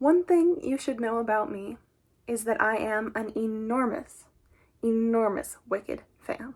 One thing you should know about me is that I am an enormous Wicked fan.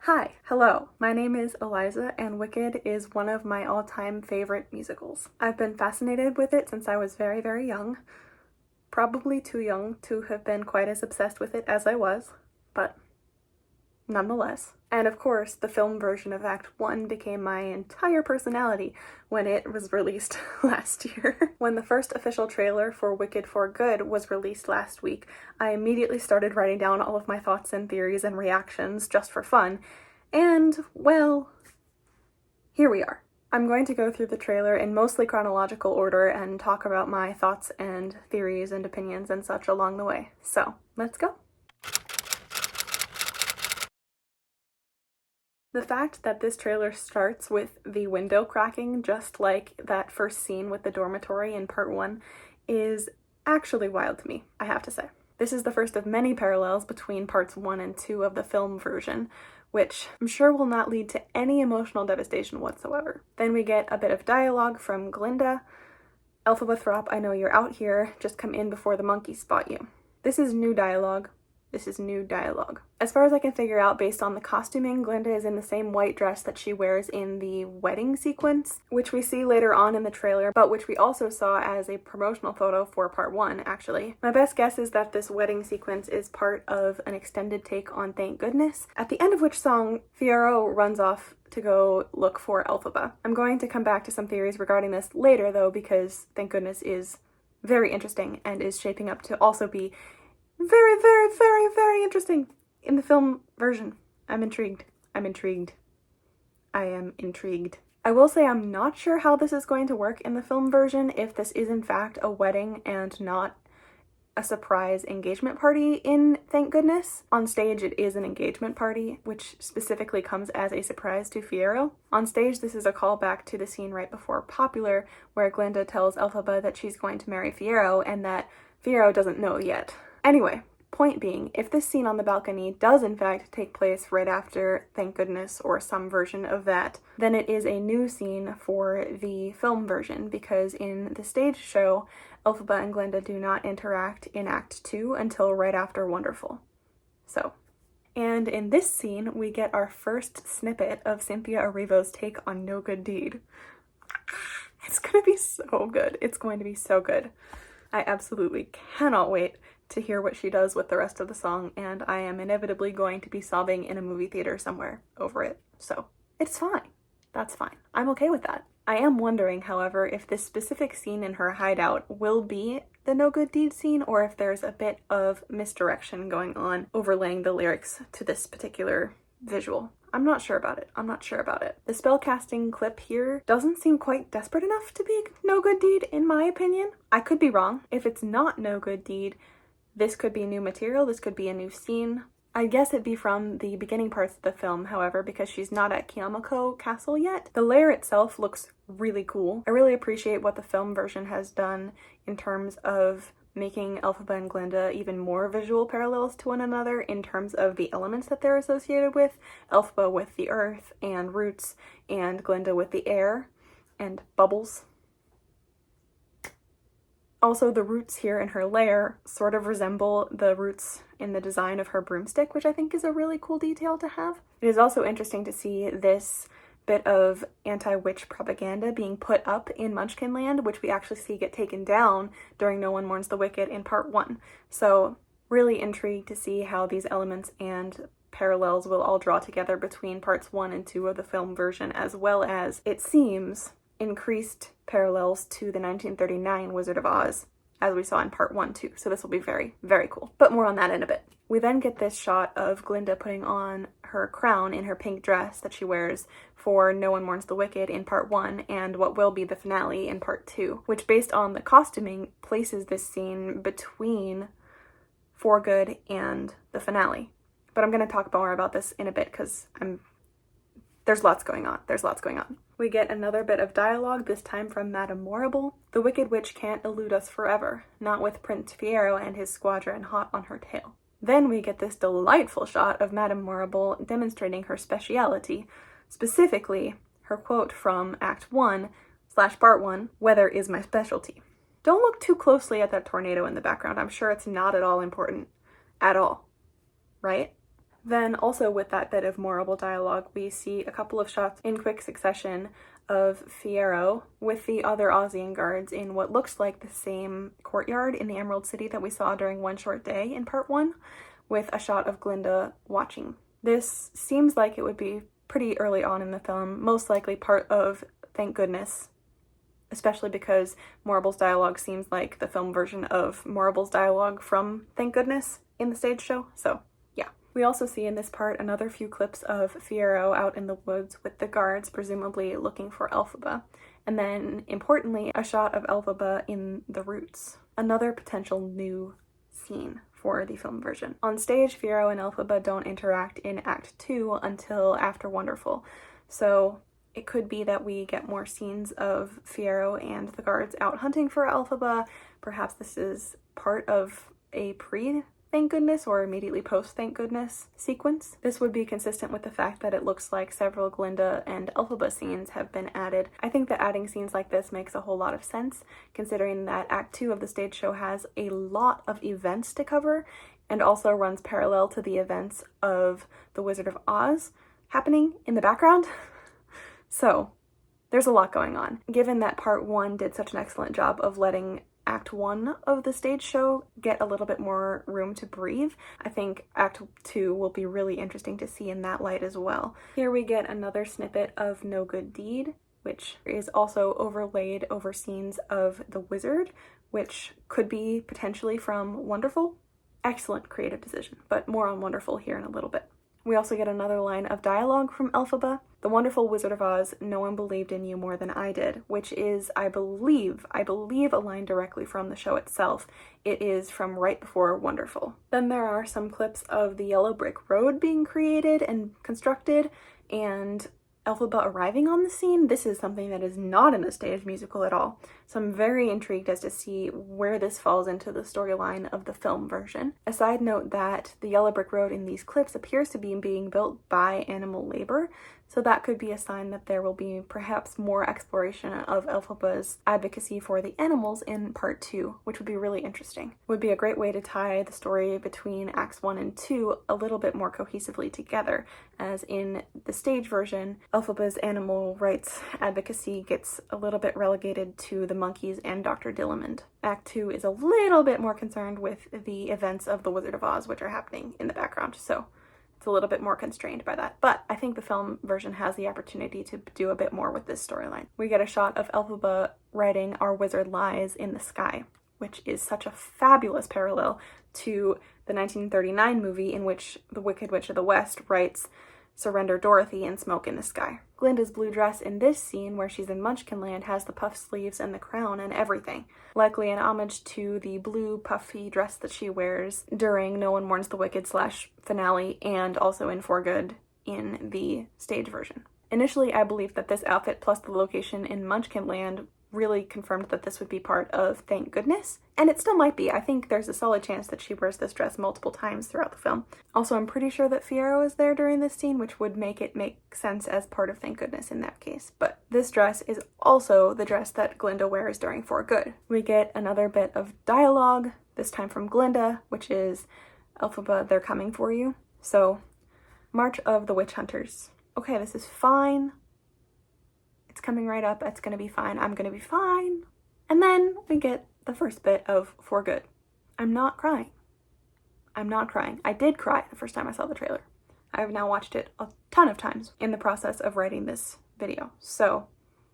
Hi, hello, my name is Eliza, and Wicked is one of my all-time favorite musicals. I've been fascinated with it since I was very, very young. Probably too young to have been quite as obsessed with it as I was, but nonetheless. And of course, the film version of Act 1 became my entire personality when it was released last year. When the first official trailer for Wicked for Good was released last week, I immediately started writing down all of my thoughts and theories and reactions just for fun. And, well, here we are. I'm going to go through the trailer in mostly chronological order and talk about my thoughts and theories and opinions and such along the way. So, let's go. The fact that this trailer starts with the window cracking, just like that first scene with the dormitory in part 1, is actually wild to me, I have to say. This is the first of many parallels between parts 1 and 2 of the film version, which I'm sure will not lead to any emotional devastation whatsoever. Then we get a bit of dialogue from Glinda. Elphaba Throp, I know you're out here, just come in before the monkeys spot you. This is new dialogue. This is new dialogue. As far as I can figure out, based on the costuming, Glinda is in the same white dress that she wears in the wedding sequence, which we see later on in the trailer, but which we also saw as a promotional photo for part 1, actually. My best guess is that this wedding sequence is part of an extended take on Thank Goodness, at the end of which song, Fiyero runs off to go look for Elphaba. I'm going to come back to some theories regarding this later, though, because Thank Goodness is very interesting and is shaping up to also be very, very, very, very interesting in the film version. I'm intrigued. I am intrigued. I will say I'm not sure how this is going to work in the film version, if this is in fact a wedding and not a surprise engagement party in Thank Goodness. On stage it is an engagement party, which specifically comes as a surprise to Fiyero. On stage this is a callback to the scene right before Popular, where Glinda tells Elphaba that she's going to marry Fiyero and that Fiyero doesn't know yet. Anyway, point being, if this scene on the balcony does in fact take place right after Thank Goodness or some version of that, then it is a new scene for the film version, because in the stage show, Elphaba and Glinda do not interact in Act 2 until right after Wonderful. And in this scene, we get our first snippet of Cynthia Erivo's take on No Good Deed. It's gonna be so good. It's going to be so good. I absolutely cannot wait to hear what she does with the rest of the song, and I am inevitably going to be sobbing in a movie theater somewhere over it. So, it's fine. That's fine. I'm okay with that. I am wondering, however, if this specific scene in her hideout will be the No Good Deed scene, or if there's a bit of misdirection going on overlaying the lyrics to this particular visual. I'm not sure about it. The spellcasting clip here doesn't seem quite desperate enough to be No Good Deed, in my opinion. I could be wrong. If it's not No Good Deed, this could be new material, this could be a new scene. I guess it'd be from the beginning parts of the film, however, because she's not at Kiyomako Castle yet. The lair itself looks really cool. I really appreciate what the film version has done in terms of making Elphaba and Glinda even more visual parallels to one another in terms of the elements that they're associated with. Elphaba with the earth and roots, and Glinda with the air and bubbles. Also, the roots here in her lair sort of resemble the roots in the design of her broomstick, which I think is a really cool detail to have. It is also interesting to see this bit of anti-witch propaganda being put up in Munchkinland, which we actually see get taken down during No One Mourns the Wicked in part 1. So, really intrigued to see how these elements and parallels will all draw together between parts 1 and 2 of the film version, as well as, it seems, increased parallels to the 1939 Wizard of Oz, as we saw in part 1 too. So this will be very, very cool. But more on that in a bit. We then get this shot of Glinda putting on her crown in her pink dress that she wears for No One Mourns the Wicked in part 1 and what will be the finale in part 2, which based on the costuming places this scene between For Good and the finale. But I'm going to talk more about this in a bit because there's lots going on. We get another bit of dialogue, this time from Madame Morrible. The Wicked Witch can't elude us forever, not with Prince Fiyero and his squadron hot on her tail. Then we get this delightful shot of Madame Morrible demonstrating her speciality, specifically her her quote from Act 1/Part 1, "Weather is my specialty." Don't look too closely at that tornado in the background. I'm sure it's not at all important at all, right? Then also with that bit of memorable dialogue, we see a couple of shots in quick succession of Fiyero with the other Ozian guards in what looks like the same courtyard in the Emerald City that we saw during One Short Day in Part 1, with a shot of Glinda watching. This seems like it would be pretty early on in the film, most likely part of Thank Goodness, especially because Morable's dialogue seems like the film version of Morable's dialogue from Thank Goodness in the stage show, so yeah. We also see in this part another few clips of Fiyero out in the woods with the guards, presumably looking for Elphaba, and then, importantly, a shot of Elphaba in the roots. Another potential new scene for the film version. On stage, Fiyero and Elphaba don't interact in Act 2 until after Wonderful, so it could be that we get more scenes of Fiyero and the guards out hunting for Elphaba. Perhaps this is part of a pre-Thank Goodness or immediately post-Thank Goodness sequence. This would be consistent with the fact that it looks like several Glinda and Elphaba scenes have been added. I think that adding scenes like this makes a whole lot of sense, considering that Act 2 of the stage show has a lot of events to cover and also runs parallel to the events of The Wizard of Oz happening in the background. So, there's a lot going on. Given that Part 1 did such an excellent job of letting Act 1 of the stage show get a little bit more room to breathe, I think Act 2 will be really interesting to see in that light as well. Here we get another snippet of No Good Deed, which is also overlaid over scenes of the wizard, which could be potentially from Wonderful. Excellent creative decision, but more on Wonderful here in a little bit. We also get another line of dialogue from Elphaba. "The wonderful Wizard of Oz, no one believed in you more than I did," which is, I believe a line directly from the show itself. It is from right before Wonderful. Then there are some clips of the Yellow Brick Road being created and constructed, and Elphaba arriving on the scene. This is something that is not in the stage musical at all, so I'm very intrigued as to see where this falls into the storyline of the film version. A side note that the Yellow Brick Road in these clips appears to be being built by animal labor, so that could be a sign that there will be perhaps more exploration of Elphaba's advocacy for the animals in Part 2, which would be really interesting. It would be a great way to tie the story between Acts 1 and 2 a little bit more cohesively together, as in the stage version, Elphaba's animal rights advocacy gets a little bit relegated to the monkeys and Dr. Dillamond. Act 2 is a little bit more concerned with the events of The Wizard of Oz, which are happening in the background, so it's a little bit more constrained by that. But I think the film version has the opportunity to do a bit more with this storyline. We get a shot of Elphaba writing "Our wizard lies" in the sky, which is such a fabulous parallel to the 1939 movie in which the Wicked Witch of the West writes "Surrender Dorothy" in Smoke in the Sky. Glinda's blue dress in this scene, where she's in Munchkinland, has the puff sleeves and the crown and everything. Likely an homage to the blue puffy dress that she wears during No One Mourns the Wicked / finale, and also in For Good in the stage version. Initially, I believed that this outfit plus the location in Munchkinland really confirmed that this would be part of Thank Goodness, and it still might be. I think there's a solid chance that she wears this dress multiple times throughout the film. Also, I'm pretty sure that Fiyero is there during this scene, which would make it make sense as part of Thank Goodness in that case. But this dress is also the dress that Glinda wears during For Good. We get another bit of dialogue, this time from Glinda, which is, "Elphaba, they're coming for you." So, March of the Witch Hunters. Okay, this is fine. It's coming right up. It's gonna be fine. I'm gonna be fine. And then we get the first bit of For Good. I'm not crying. I'm not crying. I did cry the first time I saw the trailer. I've now watched it a ton of times in the process of writing this video. So,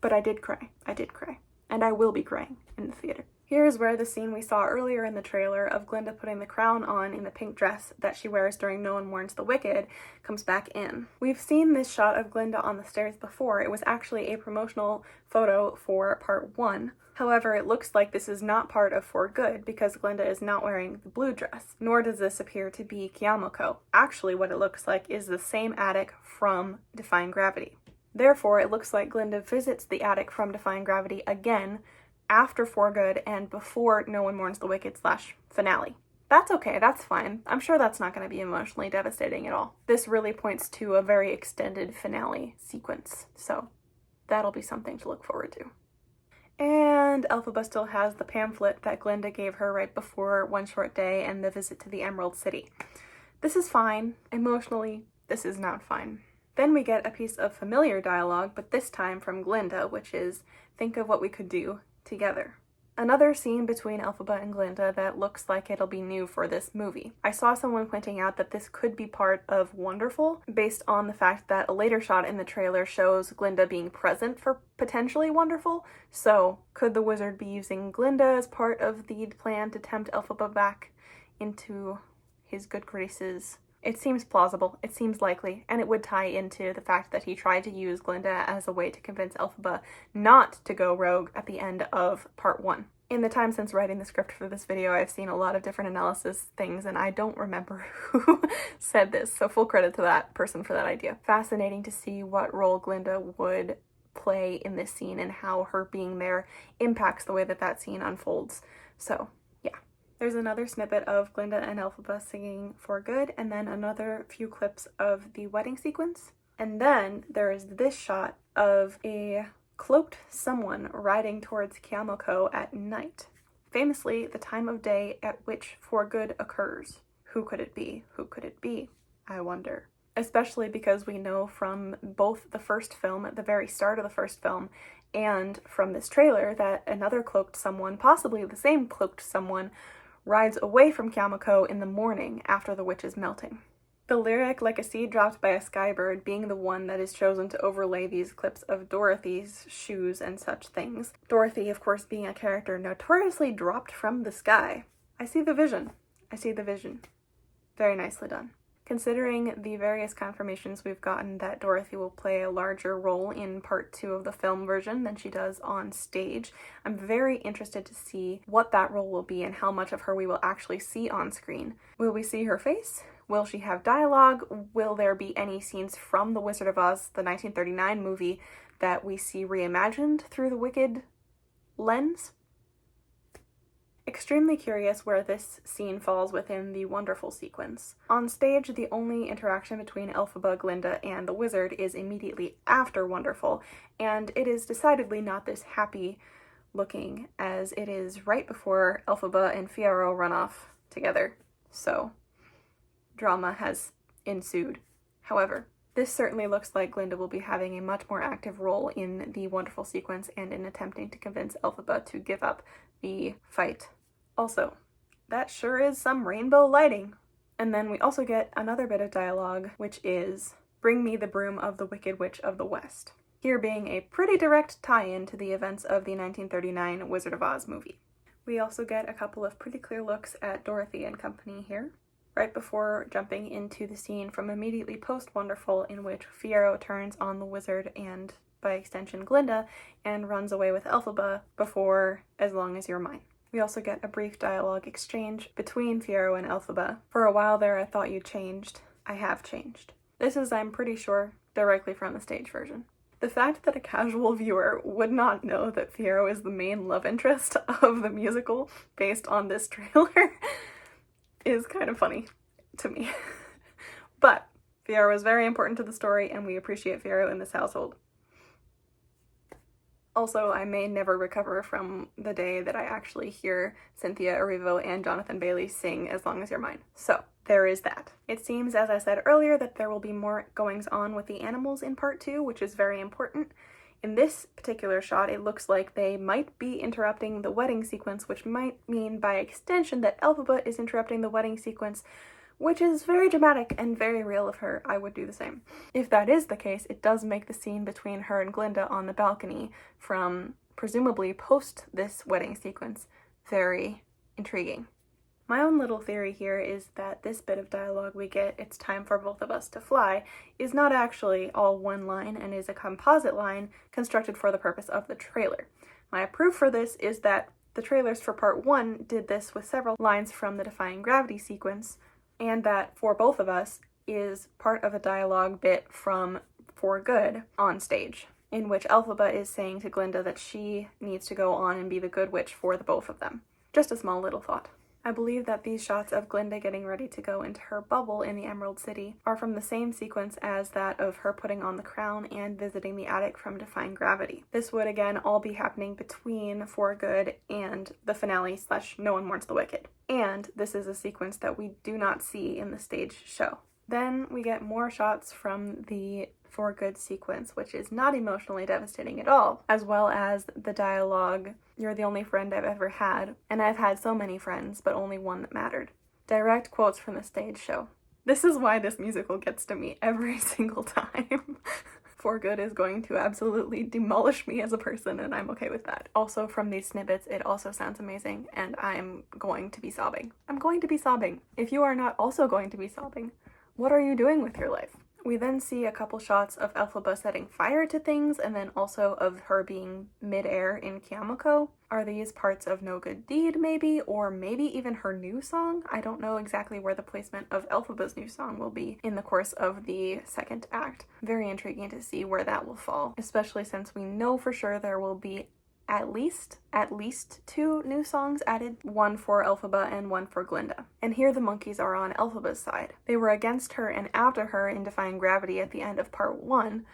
but I did cry. I did cry. And I will be crying in the theater. Here's where the scene we saw earlier in the trailer of Glinda putting the crown on in the pink dress that she wears during No One Mourns the Wicked comes back in. We've seen this shot of Glinda on the stairs before. It was actually a promotional photo for Part 1. However, it looks like this is not part of For Good because Glinda is not wearing the blue dress, nor does this appear to be Kiyomoko. Actually, what it looks like is the same attic from Defying Gravity. Therefore, it looks like Glinda visits the attic from Defying Gravity again after For Good and before No One Mourns the Wicked / finale. That's okay, that's fine. I'm sure that's not going to be emotionally devastating at all. This really points to a very extended finale sequence, so that'll be something to look forward to. And Elphaba still has the pamphlet that Glinda gave her right before One Short Day and the visit to the Emerald City. This is fine. Emotionally, this is not fine. Then we get a piece of familiar dialogue, but this time from Glinda, which is, "Think of what we could do together." Another scene between Elphaba and Glinda that looks like it'll be new for this movie. I saw someone pointing out that this could be part of Wonderful, based on the fact that a later shot in the trailer shows Glinda being present for potentially Wonderful. So, could the wizard be using Glinda as part of the plan to tempt Elphaba back into his good graces? It seems plausible, it seems likely, and it would tie into the fact that he tried to use Glinda as a way to convince Elphaba not to go rogue at the end of part 1. In the time since writing the script for this video, I've seen a lot of different analysis things, and I don't remember who said this, so full credit to that person for that idea. Fascinating to see what role Glinda would play in this scene and how her being there impacts the way that that scene unfolds. So, yeah. There's another snippet of Glinda and Elphaba singing For Good, and then another few clips of the wedding sequence. And then there is this shot of a cloaked someone riding towards Kiamoko at night. Famously, the time of day at which For Good occurs. Who could it be? Who could it be? I wonder. Especially because we know from both the first film, at the very start of the first film, and from this trailer that another cloaked someone, possibly the same cloaked someone, rides away from Kiamoko in the morning after the witch is melting. The lyric, like a seed dropped by a skybird, being the one that is chosen to overlay these clips of Dorothy's shoes and such things. Dorothy, of course, being a character notoriously dropped from the sky. I see the vision. I see the vision. Very nicely done. Considering the various confirmations we've gotten that Dorothy will play a larger role in part 2 of the film version than she does on stage, I'm very interested to see what that role will be and how much of her we will actually see on screen. Will we see her face? Will she have dialogue? Will there be any scenes from The Wizard of Oz, the 1939 movie, that we see reimagined through the Wicked lens? Extremely curious where this scene falls within the Wonderful sequence. On stage, the only interaction between Elphaba, Glinda, and the wizard is immediately after Wonderful, and it is decidedly not this happy looking as it is right before Elphaba and Fiyero run off together. So, drama has ensued. However, this certainly looks like Glinda will be having a much more active role in the Wonderful sequence and in attempting to convince Elphaba to give up the fight. Also, that sure is some rainbow lighting. And then we also get another bit of dialogue, which is, "Bring me the broom of the Wicked Witch of the West." Here being a pretty direct tie-in to the events of the 1939 Wizard of Oz movie. We also get a couple of pretty clear looks at Dorothy and company here, right before jumping into the scene from immediately post-Wonderful in which Fiyero turns on the wizard and, by extension, Glinda, and runs away with Elphaba before As Long As You're Mine. We also get a brief dialogue exchange between Fiyero and Elphaba. "For a while there I thought you changed. I have changed." This is, I'm pretty sure, directly from the stage version. The fact that a casual viewer would not know that Fiyero is the main love interest of the musical based on this trailer is kind of funny to me. But Fiyero is very important to the story and we appreciate Fiyero in this household. Also, I may never recover from the day that I actually hear Cynthia Erivo and Jonathan Bailey sing As Long As You're Mine. So, there is that. It seems, as I said earlier, that there will be more goings on with the animals in part 2, which is very important. In this particular shot, it looks like they might be interrupting the wedding sequence, which might mean, by extension, that Elphaba is interrupting the wedding sequence, which is very dramatic and very real of her. I would do the same. If that is the case, it does make the scene between her and Glinda on the balcony from presumably post this wedding sequence very intriguing. My own little theory here is that this bit of dialogue we get, "It's time for both of us to fly," is not actually all one line and is a composite line constructed for the purpose of the trailer. My proof for this is that the trailers for part 1 did this with several lines from the Defying Gravity sequence, and that For Both of Us is part of a dialogue bit from For Good on stage, in which Elphaba is saying to Glinda that she needs to go on and be the good witch for the both of them. Just a small little thought. I believe that these shots of Glinda getting ready to go into her bubble in the Emerald City are from the same sequence as that of her putting on the crown and visiting the attic from Defying Gravity. This would again all be happening between For Good and the finale / No One Mourns the Wicked. And this is a sequence that we do not see in the stage show. Then we get more shots from the For Good sequence, which is not emotionally devastating at all, as well as the dialogue, "You're the only friend I've ever had, and I've had so many friends, but only one that mattered." Direct quotes from the stage show. This is why this musical gets to me every single time. For Good is going to absolutely demolish me as a person, and I'm okay with that. Also, from these snippets, it also sounds amazing, and I'm going to be sobbing. I'm going to be sobbing. If you are not also going to be sobbing, what are you doing with your life? We then see a couple shots of Elphaba setting fire to things, and then also of her being mid-air in Kiamako. Are these parts of No Good Deed, maybe? Or maybe even her new song? I don't know exactly where the placement of Elphaba's new song will be in the course of the second act. Very intriguing to see where that will fall, especially since we know for sure there will be at least 2 new songs added, one for Elphaba and one for Glinda. And here the monkeys are on Elphaba's side. They were against her and after her in Defying Gravity at the end of part 1,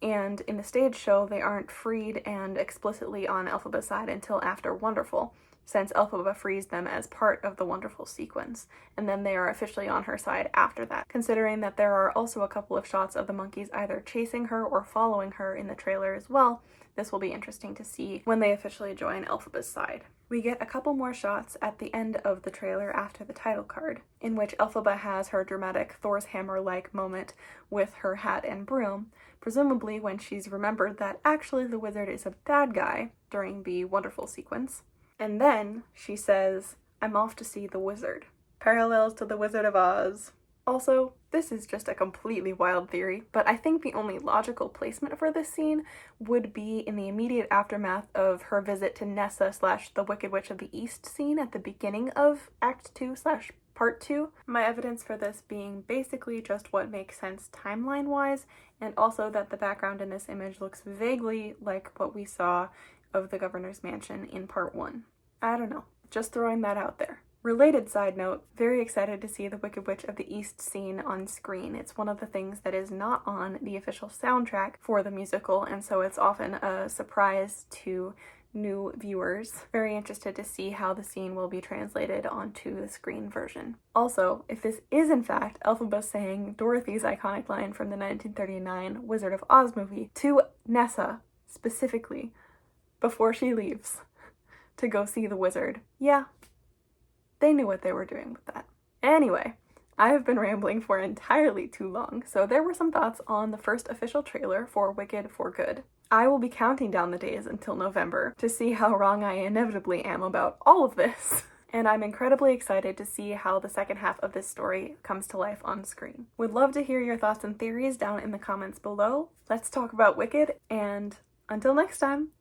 and in the stage show they aren't freed and explicitly on Elphaba's side until after Wonderful, since Elphaba frees them as part of the Wonderful sequence, and then they are officially on her side after that. Considering that there are also a couple of shots of the monkeys either chasing her or following her in the trailer as well, this will be interesting to see when they officially join Elphaba's side. We get a couple more shots at the end of the trailer after the title card, in which Elphaba has her dramatic Thor's hammer-like moment with her hat and broom, presumably when she's remembered that actually the wizard is a bad guy during the Wonderful sequence. And then she says, "I'm off to see the wizard." Parallels to the Wizard of Oz. Also, this is just a completely wild theory, but I think the only logical placement for this scene would be in the immediate aftermath of her visit to Nessa / the Wicked Witch of the East scene at the beginning of Act 2 / Part 2. My evidence for this being basically just what makes sense timeline-wise, and also that the background in this image looks vaguely like what we saw of the Governor's Mansion in Part 1. I don't know, just throwing that out there. Related side note, very excited to see the Wicked Witch of the East scene on screen. It's one of the things that is not on the official soundtrack for the musical, and so it's often a surprise to new viewers. Very interested to see how the scene will be translated onto the screen version. Also, if this is in fact Elphaba saying Dorothy's iconic line from the 1939 Wizard of Oz movie to Nessa, specifically, before she leaves to go see the wizard, yeah, they knew what they were doing with that. Anyway, I have been rambling for entirely too long, so there were some thoughts on the first official trailer for Wicked for Good. I will be counting down the days until November to see how wrong I inevitably am about all of this. And I'm incredibly excited to see how the second half of this story comes to life on screen. Would love to hear your thoughts and theories down in the comments below. Let's talk about Wicked, and until next time!